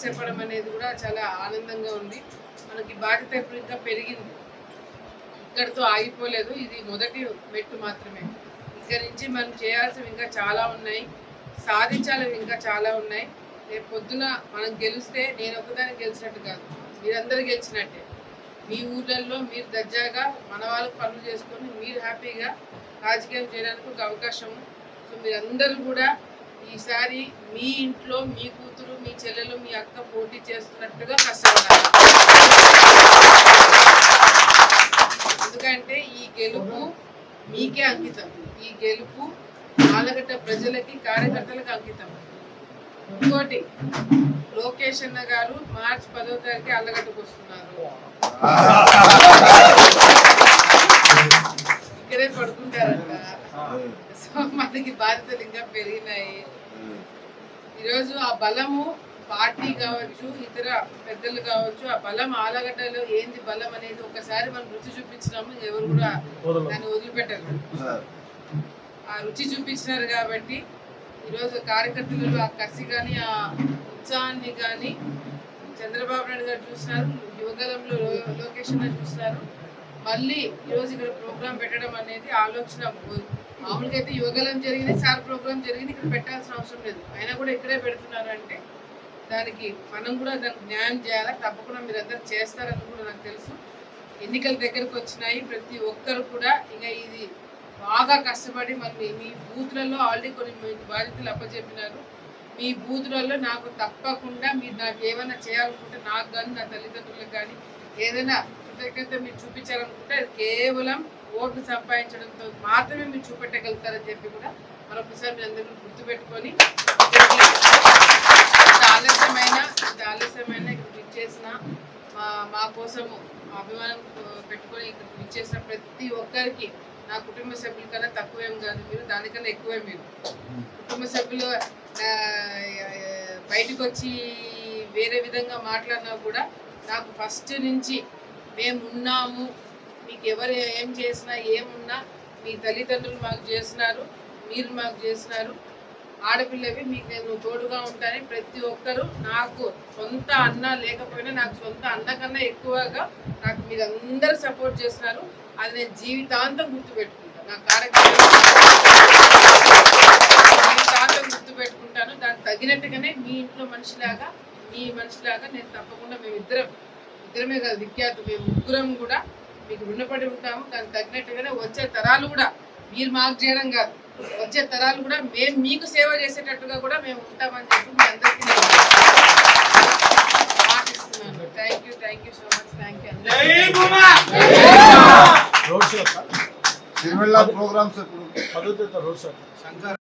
చెప్పడం అనేది కూడా చాలా ఆనందంగా ఉంది. మనకి బాధ్యత ఇప్పుడు ఇంకా పెరిగింది, ఇక్కడితో ఆగిపోలేదు. ఇది మొదటి మెట్టు మాత్రమే. ఇక్కడి నుంచి మనం చేయాల్సినవి ఇంకా చాలా ఉన్నాయి, సాధించాలని ఇంకా చాలా ఉన్నాయి. రేపు పొద్దున మనం గెలిస్తే నేను ఒకదాన్ని గెలిచినట్టు కాదు, మీరందరూ గెలిచినట్టే. మీ ఊళ్ళల్లో మీరు దర్జాగా మన వాళ్ళకి పనులు చేసుకొని మీరు హ్యాపీగా రాజకీయం చేయడానికి ఒక అవకాశం. సో మీరందరూ కూడా ఈసారి మీ ఇంట్లో మీ కూతురు, మీ చెల్లెలు, మీ అక్క పోటీ చేస్తున్నట్టుగా కష్టపడాలి. ఎందుకంటే ఈ గెలుపు మీకే అంకితం. ఈ గెలుపు ఆలగడ్డ ప్రజలకి, కార్యకర్తలకు అంకితం. ఇంకోటి, లోకేష్ అన్న గారు మార్చి 10వ తారీఖు అల్లగడ్డకు వస్తున్నారు. ఇక్కడే పడుకుంటారంట. సో మనకి బాధ్యతలు ఇంకా పెరిగినాయి. ఈరోజు ఆ బలము పార్టీ కావచ్చు, ఇతర పెద్దలు కావచ్చు, ఆ బలం ఆలగడ్డలో ఏంది బలం అనేది ఒకసారి మనం రుచి చూపించినాము, ఎవరు కూడా దాన్ని వదిలిపెట్టరు. ఆ రుచి చూపించినారు కాబట్టి ఈరోజు కార్యకర్తలలో ఆ కసి కానీ ఆ ఉత్సాహాన్ని కానీ చంద్రబాబు నాయుడు గారు చూసినారు, యువగలంలో లోకేష్ గారు చూసినారు. మళ్ళీ ఈరోజు ఇక్కడ ప్రోగ్రాం పెట్టడం అనేది ఆలోచన. మామూలుగా అయితే యువగలం జరిగింది, సార్ ప్రోగ్రాం జరిగింది, ఇక్కడ పెట్టాల్సిన అవసరం లేదు. అయినా కూడా ఇక్కడే పెడుతున్నారు అంటే దానికి మనం కూడా దానికి న్యాయం చేయాలి. తప్పకుండా మీరు అందరూ చేస్తారని కూడా నాకు తెలుసు. ఎన్నికల దగ్గరకు వచ్చినాయి, ప్రతి ఒక్కరు కూడా ఇక ఇది బాగా కష్టపడి మళ్ళీ మీ బూత్లలో ఆల్రెడీ కొన్ని బాధ్యతలు అప్పచెప్పినారు. మీ బూత్లలో నాకు తప్పకుండా మీరు నాకు ఏమైనా చేయాలనుకుంటే, నాకు కానీ నా తల్లిదండ్రులకు కానీ ఏదైనా కృతజ్ఞత మీరు చూపించాలనుకుంటే అది కేవలం ఓట్లు సంపాదించడంతో మాత్రమే మీరు చూపెట్టగలుగుతారని చెప్పి కూడా మరొకసారి మీరు అందరూ గుర్తుపెట్టుకొని, ఆలస్యమైన ఇక్కడ ఇచ్చేసిన మా కోసము అభిమానం పెట్టుకొని ఇక్కడ ఇచ్చేసిన ప్రతి ఒక్కరికి, నా కుటుంబ సభ్యుల కన్నా తక్కువేం కాదు మీరు, దానికన్నా ఎక్కువే మీరు. కుటుంబ సభ్యులు బయటకు వచ్చి వేరే విధంగా మాట్లాడినా కూడా నాకు ఫస్ట్ నుంచి మేము ఉన్నాము, మీకు ఎవరు ఏం చేసినా ఏమున్నా మీ తల్లిదండ్రులు మాకు చేసినారు, మీరు మాకు చేసినారు, ఆడపిల్లవి మీకు నేను తోడుగా ఉంటానని ప్రతి ఒక్కరు, నాకు సొంత అన్న లేకపోయినా నాకు సొంత అన్న కన్నా ఎక్కువగా నాకు మీరందరూ సపోర్ట్ చేస్తున్నారు. అది నేను జీవితాంతం గుర్తుపెట్టుకుంటాను. నా కార్యక్రమం జీవితాంతం గుర్తుపెట్టుకుంటాను. దానికి తగినట్టుగానే మీ ఇంట్లో మనిషిలాగా, మీ మనిషిలాగా నేను తప్పకుండా ఇద్దరమే కాదు విఖ్యాతు, మేము ముగ్గురం కూడా మీకు రుణపడి ఉంటాము. దానికి తగినట్టుగానే వచ్చే తరాలు కూడా మీరు మాకు చేయడం కాదు, వచ్చే తరాలు కూడా మేము మీకు సేవ చేసేటట్టుగా కూడా మేము ఉంటామని చెప్పి మీ అందరికీ మాటిస్తున్నాను. Thank you so much. Thank you.